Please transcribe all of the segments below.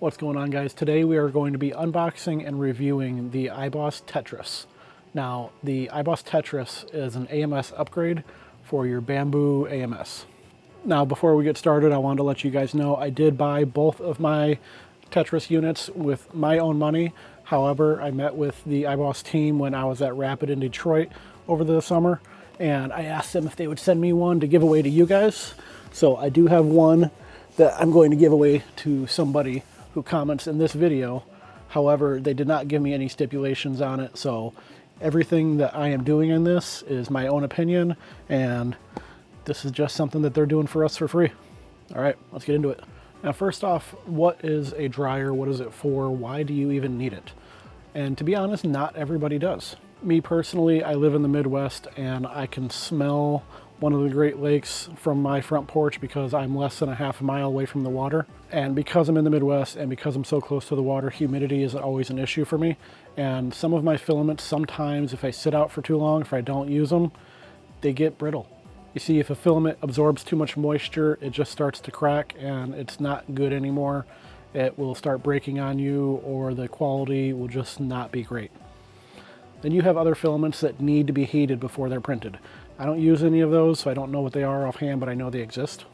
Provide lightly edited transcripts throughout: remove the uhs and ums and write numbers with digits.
What's going on, guys? Today we are going to be unboxing and reviewing the Eibos Tetras. Now, the Eibos Tetras is an AMS upgrade for your bamboo AMS. Now, before we get started, I wanted to let you guys know I did buy both of my Tetras units with my own money. However, I met with the Eibos team when I was at Rapid in Detroit over the summer, and I asked them if they would send me one to give away to you guys. So I do have one that I'm going to give away to somebody who comments in this video. However, they did not give me any stipulations on it, so everything that I am doing in this is my own opinion, and this is just something that they're doing for us for free. All right, let's get into it. Now, first off, what is a dryer? What is it for? Why do you even need it? And to be honest, not everybody does. Me personally, I live in the Midwest, and I can smell one of the Great Lakes from my front porch because I'm less than a half a mile away from the water. And because I'm in the Midwest and because I'm so close to the water, humidity is always an issue for me. And some of my filaments, sometimes if I sit out for too long, if I don't use them, they get brittle. You see, if a filament absorbs too much moisture, it just starts to crack and it's not good anymore. It will start breaking on you, or the quality will just not be great. Then you have other filaments that need to be heated before they're printed. I don't use any of those, so I don't know what they are offhand, but I know they exist.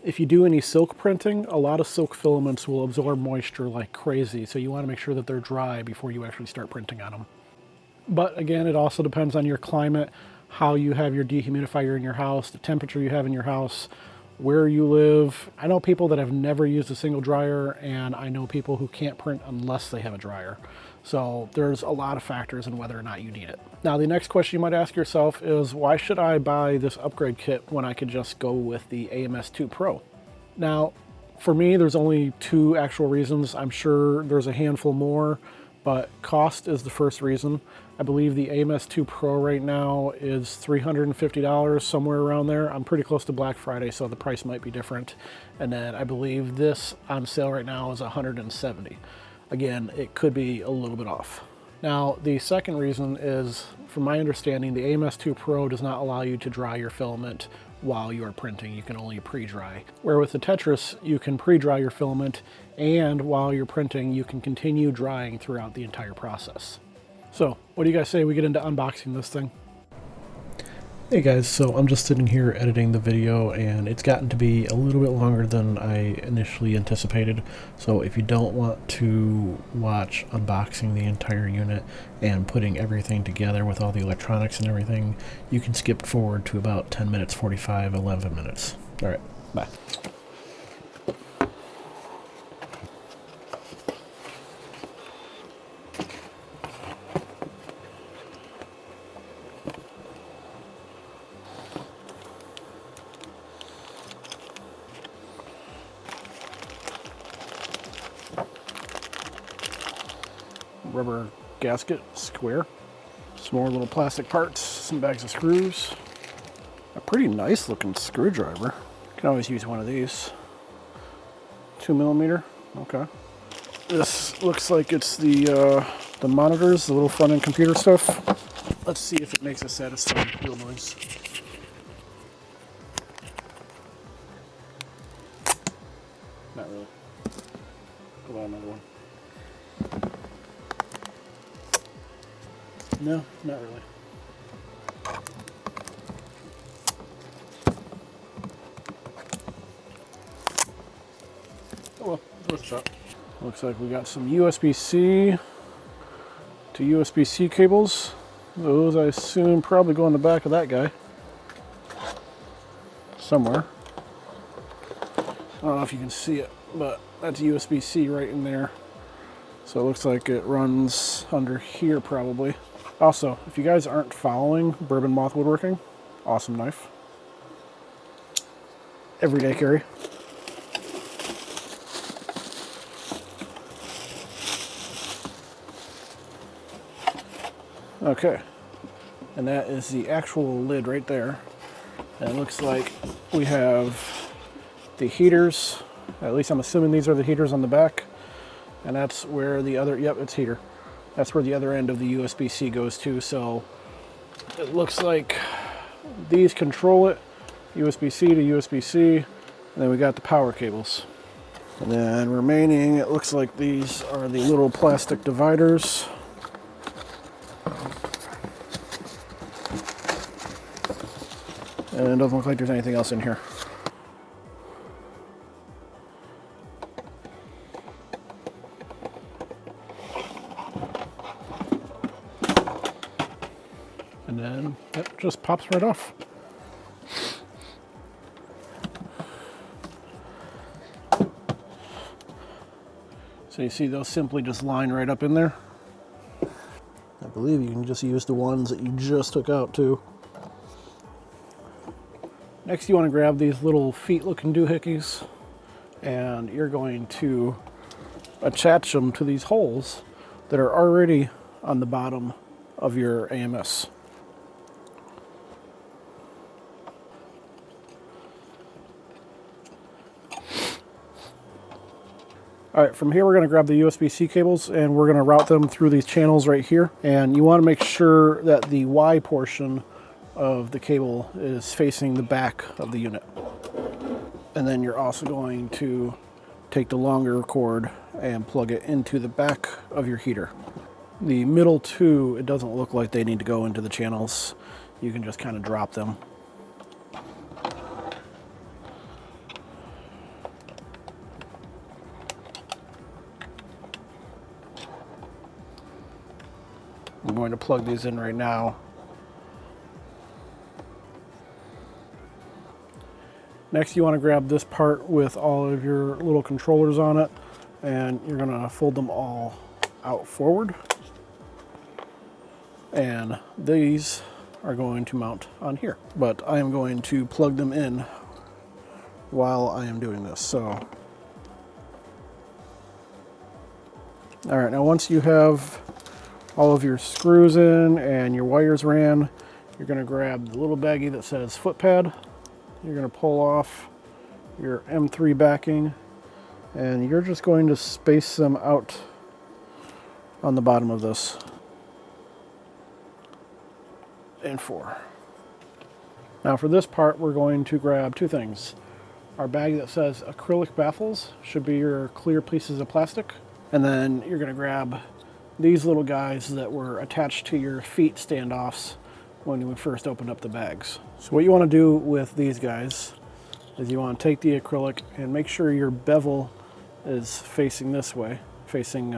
If you do any silk printing, a lot of silk filaments will absorb moisture like crazy, so you want to make sure that they're dry before you actually start printing on them. But again, it also depends on your climate, how you have your dehumidifier in your house, the temperature you have in your house, where you live. I know people that have never used a single dryer, and I know people who can't print unless they have a dryer. So there's a lot of factors in whether or not you need it. Now, the next question you might ask yourself is, why should I buy this upgrade kit when I could just go with the AMS 2 Pro? Now, for me, there's only two actual reasons. I'm sure there's a handful more, but cost is the first reason. I believe the AMS 2 Pro right now is $350, somewhere around there. I'm pretty close to Black Friday, so the price might be different. And then I believe this on sale right now is $170. Again, it could be a little bit off. Now, the second reason is, from my understanding, the AMS 2 Pro does not allow you to dry your filament while you are printing. You can only pre-dry. Where with the Tetras, you can pre-dry your filament, and while you're printing, you can continue drying throughout the entire process. So, what do you guys say we get into unboxing this thing? Hey guys, so I'm just sitting here editing the video, and it's gotten to be a little bit longer than I initially anticipated. So if you don't want to watch unboxing the entire unit and putting everything together with all the electronics and everything, you can skip forward to about 10 minutes, 45, 11 minutes. All right, bye. Rubber gasket, square, some more little plastic parts, some bags of screws, a pretty nice looking screwdriver. Can always use one of these. 2mm, okay. This looks like it's the monitors, the little front end computer stuff. Let's see if it makes a satisfying wheel noise. Not really. Go buy another one. No, not really. Oh well, it's worth a shot. Looks like we got some USB-C to USB-C cables. Those, I assume, probably go in the back of that guy. Somewhere. I don't know if you can see it, but that's USB-C right in there. So it looks like it runs under here probably. Also, if you guys aren't following Bourbon Moth Woodworking, awesome knife. Everyday carry. Okay, and that is the actual lid right there. And it looks like we have the heaters. At least I'm assuming these are the heaters on the back. And that's where the other, yep, it's heater. That's where the other end of the USB-C goes to. So it looks like these control it, USB-C to USB-C, and then we got the power cables. And then remaining, it looks like these are the little plastic dividers. And it doesn't look like there's anything else in here. And then it just pops right off. So you see those simply just line right up in there. I believe you can just use the ones that you just took out too. Next you want to grab these little feet looking doohickeys and you're going to attach them to these holes that are already on the bottom of your AMS. All right, from here we're going to grab the USB-C cables and we're going to route them through these channels right here. And you want to make sure that the Y portion of the cable is facing the back of the unit. And then you're also going to take the longer cord and plug it into the back of your heater. The middle two, it doesn't look like they need to go into the channels. You can just kind of drop them. I'm going to plug these in right now. Next you want to grab this part with all of your little controllers on it and you're going to fold them all out forward. And these are going to mount on here. But I am going to plug them in while I am doing this. So, all right, now once you have all of your screws in and your wires ran, you're going to grab the little baggie that says foot pad. You're going to pull off your M3 backing and you're just going to space them out on the bottom of this. And 4. Now for this part we're going to grab two things. Our bag that says acrylic baffles should be your clear pieces of plastic. And then you're going to grab these little guys that were attached to your feet standoffs when you first opened up the bags. So what you want to do with these guys is you want to take the acrylic and make sure your bevel is facing this way, facing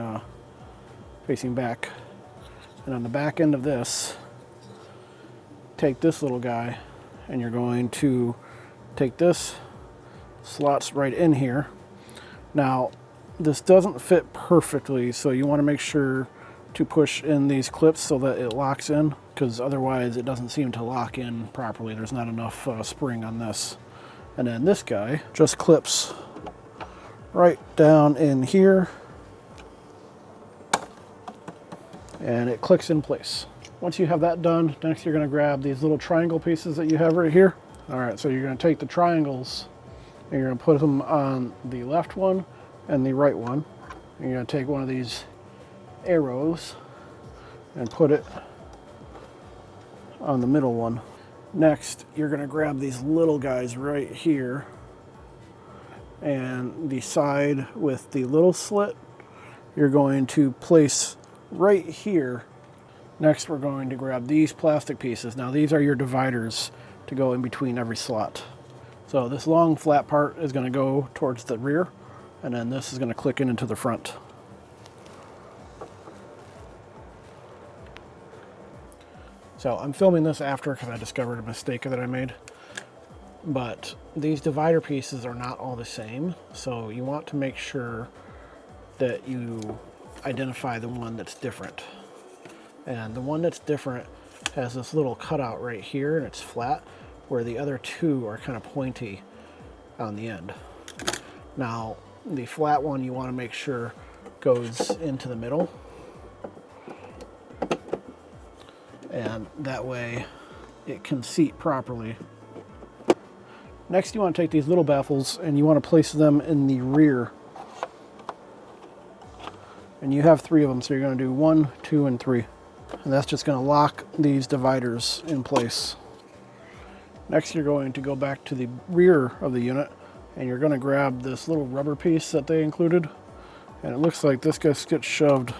back. And on the back end of this, take this little guy and you're going to take this, slots right in here. Now this doesn't fit perfectly, so you want to make sure to push in these clips so that it locks in, because otherwise it doesn't seem to lock in properly. There's not enough spring on this. And then this guy just clips right down in here and it clicks in place. Once you have that done, next you're going to grab these little triangle pieces that you have right here. All right, so you're going to take the triangles and you're going to put them on the left one and the right one. And you're going to take one of these arrows and put it on the middle one. Next, you're going to grab these little guys right here and the side with the little slit you're going to place right here. Next, we're going to grab these plastic pieces. Now these are your dividers to go in between every slot. So this long flat part is going to go towards the rear, and then this is going to click in into the front. So I'm filming this after because I discovered a mistake that I made. But these divider pieces are not all the same, so you want to make sure that you identify the one that's different. And the one that's different has this little cutout right here and it's flat, where the other two are kind of pointy on the end. Now the flat one you want to make sure goes into the middle, and that way it can seat properly. Next you want to take these little baffles and you want to place them in the rear. And you have 3 of them, so you're going to do 1, 2, and 3. And that's just going to lock these dividers in place. Next you're going to go back to the rear of the unit and you're going to grab this little rubber piece that they included, and it looks like this gets shoved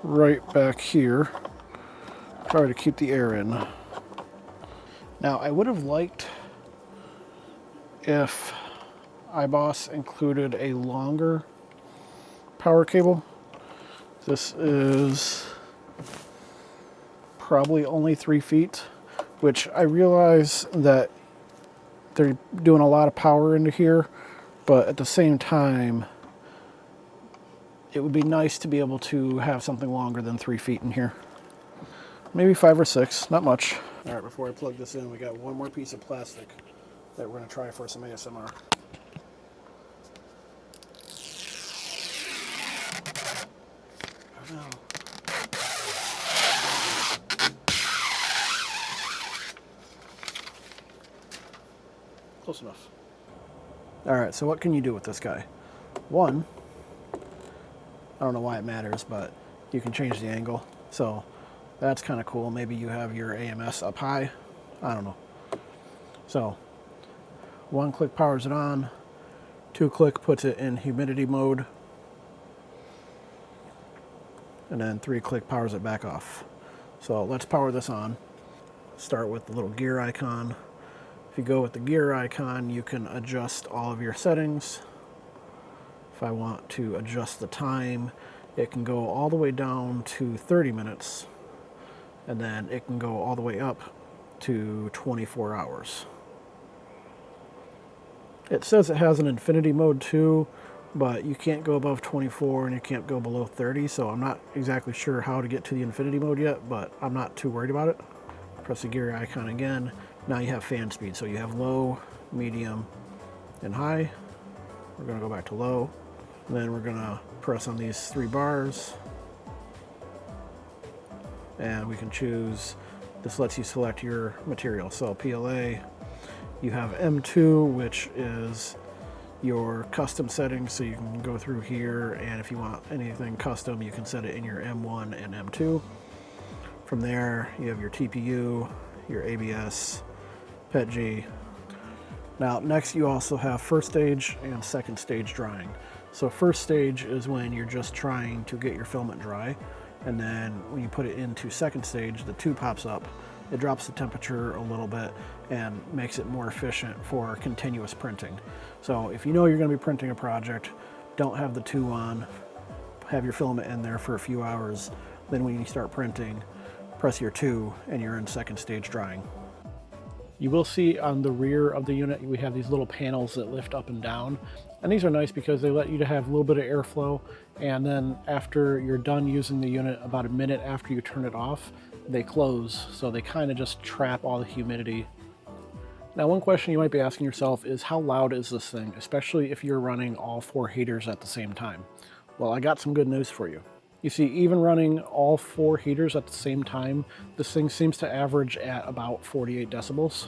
right back here. Try to keep the air in. Now, I would have liked if Eibos included a longer power cable. This is probably only 3 feet, which I realize that they're doing a lot of power into here, but at the same time, it would be nice to be able to have something longer than 3 feet in here. Maybe 5 or 6, not much. All right, before I plug this in, we got one more piece of plastic that we're gonna try for some ASMR. Oh, no. Close enough. All right, so what can you do with this guy? One, I don't know why it matters, but you can change the angle. So that's kind of cool. Maybe you have your AMS up high. I don't know. So 1 click powers it on. 2 click puts it in humidity mode. And then 3 click powers it back off. So let's power this on. Start with the little gear icon. If you go with the gear icon, you can adjust all of your settings. If I want to adjust the time, it can go all the way down to 30 minutes, and then it can go all the way up to 24 hours. It says it has an infinity mode too, but you can't go above 24 and you can't go below 30, so I'm not exactly sure how to get to the infinity mode yet, but I'm not too worried about it. Press the gear icon again. Now you have fan speed, so you have low, medium, and high. We're going to go back to low, and then we're going to press on these 3 bars, and we can choose. This lets you select your material. So PLA, you have M2, which is your custom settings, so you can go through here, and if you want anything custom, you can set it in your M1 and M2. From there, you have your TPU, your ABS, PETG. Now, next you also have first stage and second stage drying. So first stage is when you're just trying to get your filament dry, and then when you put it into second stage, the tube pops up. It drops the temperature a little bit and makes it more efficient for continuous printing. So if you know you're going to be printing a project, don't have the 2 on, have your filament in there for a few hours, then when you start printing, press your 2 and you're in second stage drying. You will see on the rear of the unit, we have these little panels that lift up and down. And these are nice because they let you to have a little bit of airflow. And then after you're done using the unit, about a minute after you turn it off, they close. So they kind of just trap all the humidity. Now, one question you might be asking yourself is, how loud is this thing, especially if you're running all 4 heaters at the same time? Well, I got some good news for you. You see, even running all 4 heaters at the same time, this thing seems to average at about 48 decibels,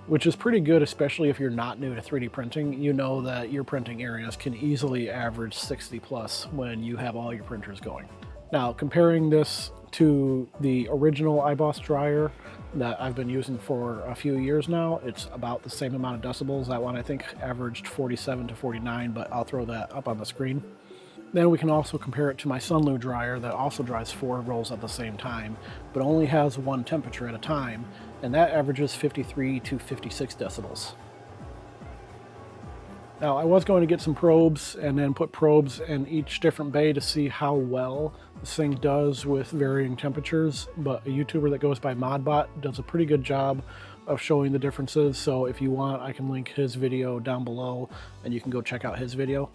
which is pretty good, especially if you're not new to 3D printing. You know that your printing areas can easily average 60 plus when you have all your printers going. Now, comparing this to the original Eibos dryer that I've been using for a few years now, it's about the same amount of decibels. That one I think averaged 47 to 49, but I'll throw that up on the screen. Then we can also compare it to my Sunlu dryer that also dries 4 rolls at the same time, but only has 1 temperature at a time, and that averages 53 to 56 decibels. Now, I was going to get some probes and then put probes in each different bay to see how well this thing does with varying temperatures, but a YouTuber that goes by Modbot does a pretty good job of showing the differences, so if you want, I can link his video down below and you can go check out his video.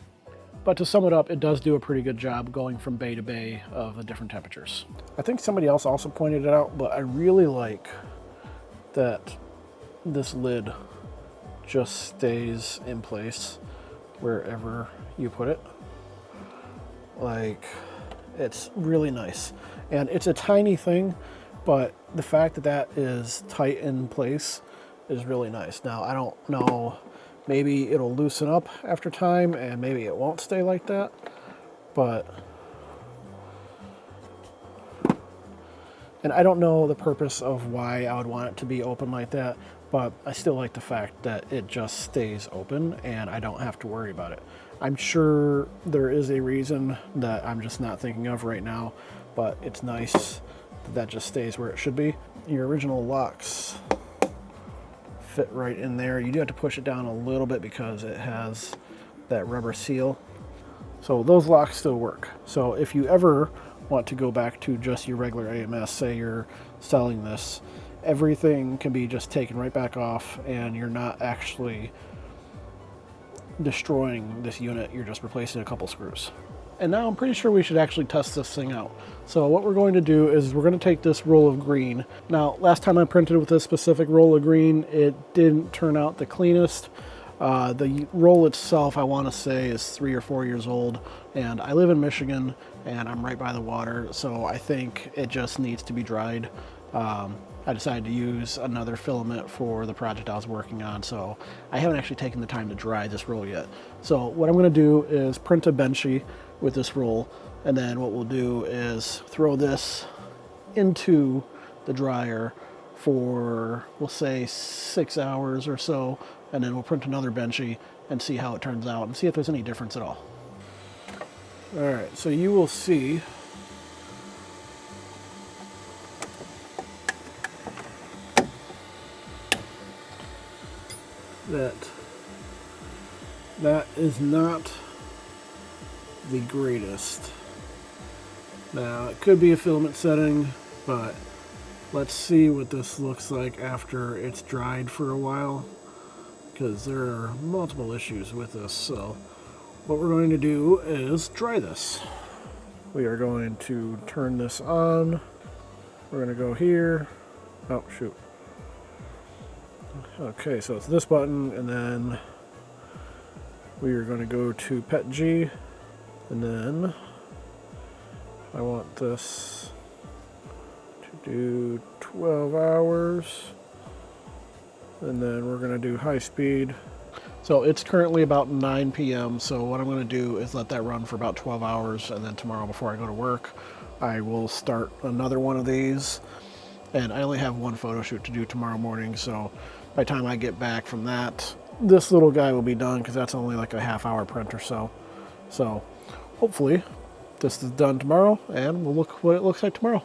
But to sum it up, it does do a pretty good job going from bay to bay of the different temperatures. I think somebody else also pointed it out, but I really like that this lid just stays in place wherever you put it. Like, it's really nice. And it's a tiny thing, but the fact that that is tight in place is really nice. Now, I don't know, maybe it'll loosen up after time and maybe it won't stay like that, but, and I don't know the purpose of why I would want it to be open like that, but I still like the fact that it just stays open and I don't have to worry about it. I'm sure there is a reason that I'm just not thinking of right now, but it's nice that that just stays where it should be. Your original locks fit right in there. You do have to push it down a little bit because it has that rubber seal. So those locks still work. So if you ever want to go back to just your regular AMS, say you're selling this, everything can be just taken right back off and you're not actually destroying this unit, you're just replacing a couple screws. And now I'm pretty sure we should actually test this thing out. So what we're going to do is we're going to take this roll of green. Now, last time I printed with this specific roll of green, it didn't turn out the cleanest. The roll itself, I want to say, is 3 or 4 years old, and I live in Michigan and I'm right by the water, so I think it just needs to be dried. I decided to use another filament for the project I was working on, so I haven't actually taken the time to dry this roll yet. So what I'm going to do is print a benchy with this roll, and then what we'll do is throw this into the dryer for, we'll say, 6 hours or so, and then we'll print another benchy and see how it turns out and see if there's any difference at all. All right, so you will see that is not the greatest. Now, it could be a filament setting, but let's see what this looks like after it's dried for a while, because there are multiple issues with this. So what we're going to do is dry this. We are going to turn this on. We're going to go here. Oh, shoot. Okay, so it's this button, and then we are going to go to Pet G, and then I want this to do 12 hours, and then we're going to do high speed. So it's currently about 9 p.m. So what I'm going to do is let that run for about 12 hours, and then tomorrow before I go to work, I will start another one of these. And I only have one photo shoot to do tomorrow morning, so by the time I get back from that, this little guy will be done, because that's only like a half-hour print or so. So hopefully this is done tomorrow, and we'll look what it looks like tomorrow.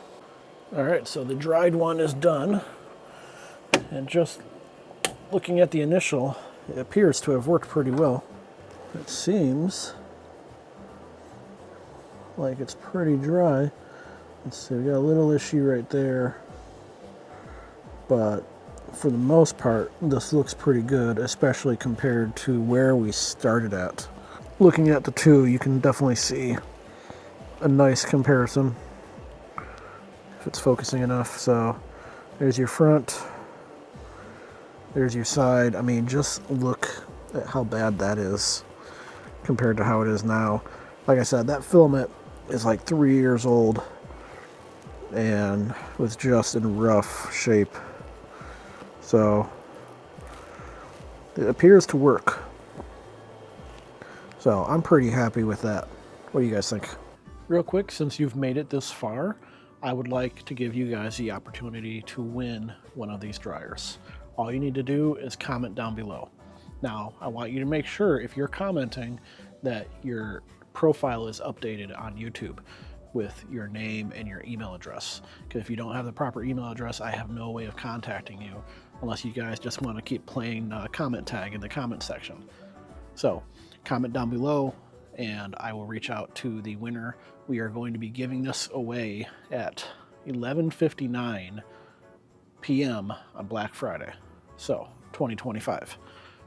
All right, so the dried one is done, and just looking at the initial, it appears to have worked pretty well. It seems like it's pretty dry. Let's see, we got a little issue right there, but for the most part, this looks pretty good, especially compared to where we started at. Looking at the two, you can definitely see a nice comparison, if it's focusing enough. So there's your front, there's your side. I mean, just look at how bad that is compared to how it is now. Like I said, that filament is like 3 years old and was just in rough shape. So it appears to work. So I'm pretty happy with that. What do you guys think? Real quick, since you've made it this far, I would like to give you guys the opportunity to win one of these dryers. All you need to do is comment down below. Now, I want you to make sure, if you're commenting, that your profile is updated on YouTube with your name and your email address. Because if you don't have the proper email address, I have no way of contacting you unless you guys just want to keep playing comment tag in the comment section. So comment down below and I will reach out to the winner. We are going to be giving this away at 11:59 p.m. on Black Friday, so 2025.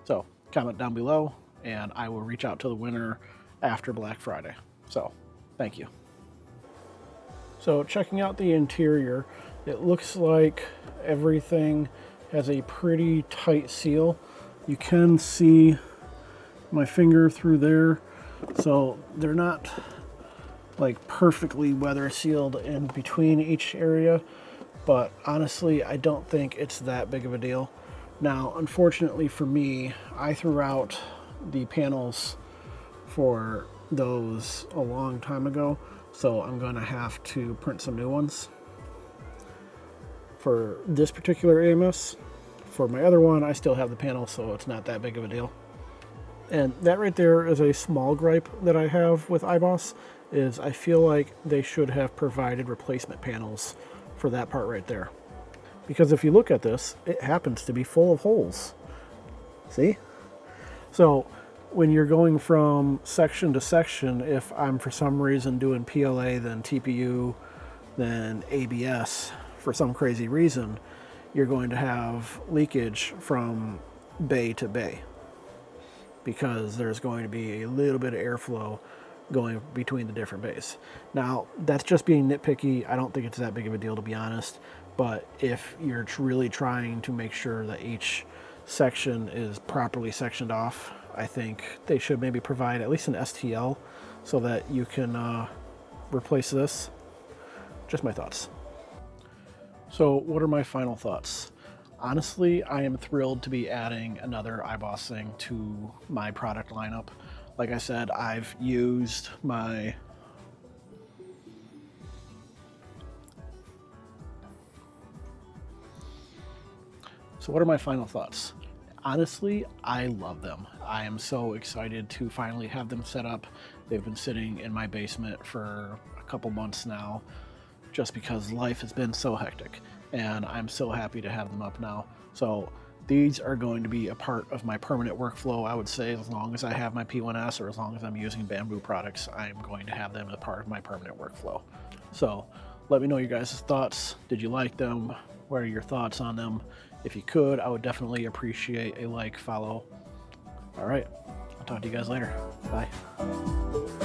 So comment down below and I will reach out to the winner after Black Friday. So thank you. So checking out the interior, it looks like everything has a pretty tight seal. You can see my finger through there, so they're not like perfectly weather sealed in between each area, but honestly I don't think it's that big of a deal. Now unfortunately for me, I threw out the panels for those a long time ago, so I'm gonna have to print some new ones. For this particular AMS, For my other one, I still have the panel, so it's not that big of a deal. And that right there is a small gripe that I have with Eibos, is I feel like they should have provided replacement panels for that part right there. Because if you look at this, it happens to be full of holes. See? So when you're going from section to section, if I'm for some reason doing PLA, then TPU, then ABS, for some crazy reason, you're going to have leakage from bay to bay, because there's going to be a little bit of airflow going between the different bays. Now, that's just being nitpicky. I don't think it's that big of a deal, to be honest. But if you're really trying to make sure that each section is properly sectioned off, I think they should maybe provide at least an STL so that you can replace this. Just my thoughts. So what are my final thoughts? Honestly, I am thrilled to be adding another Eibos thing to my product lineup. Like I said, I've used my So what are my final thoughts? Honestly, I love them. I am so excited to finally have them set up. They've been sitting in my basement for a couple months now, just because life has been so hectic, and I'm so happy to have them up now. So these are going to be a part of my permanent workflow. I would say as long as I have my P1S, or as long as I'm using Bamboo products, I'm going to have them as part of my permanent workflow. So let me know your guys' thoughts. Did you like them? What are your thoughts on them? If you could, I would definitely appreciate a like, follow. All right, I'll talk to you guys later. Bye.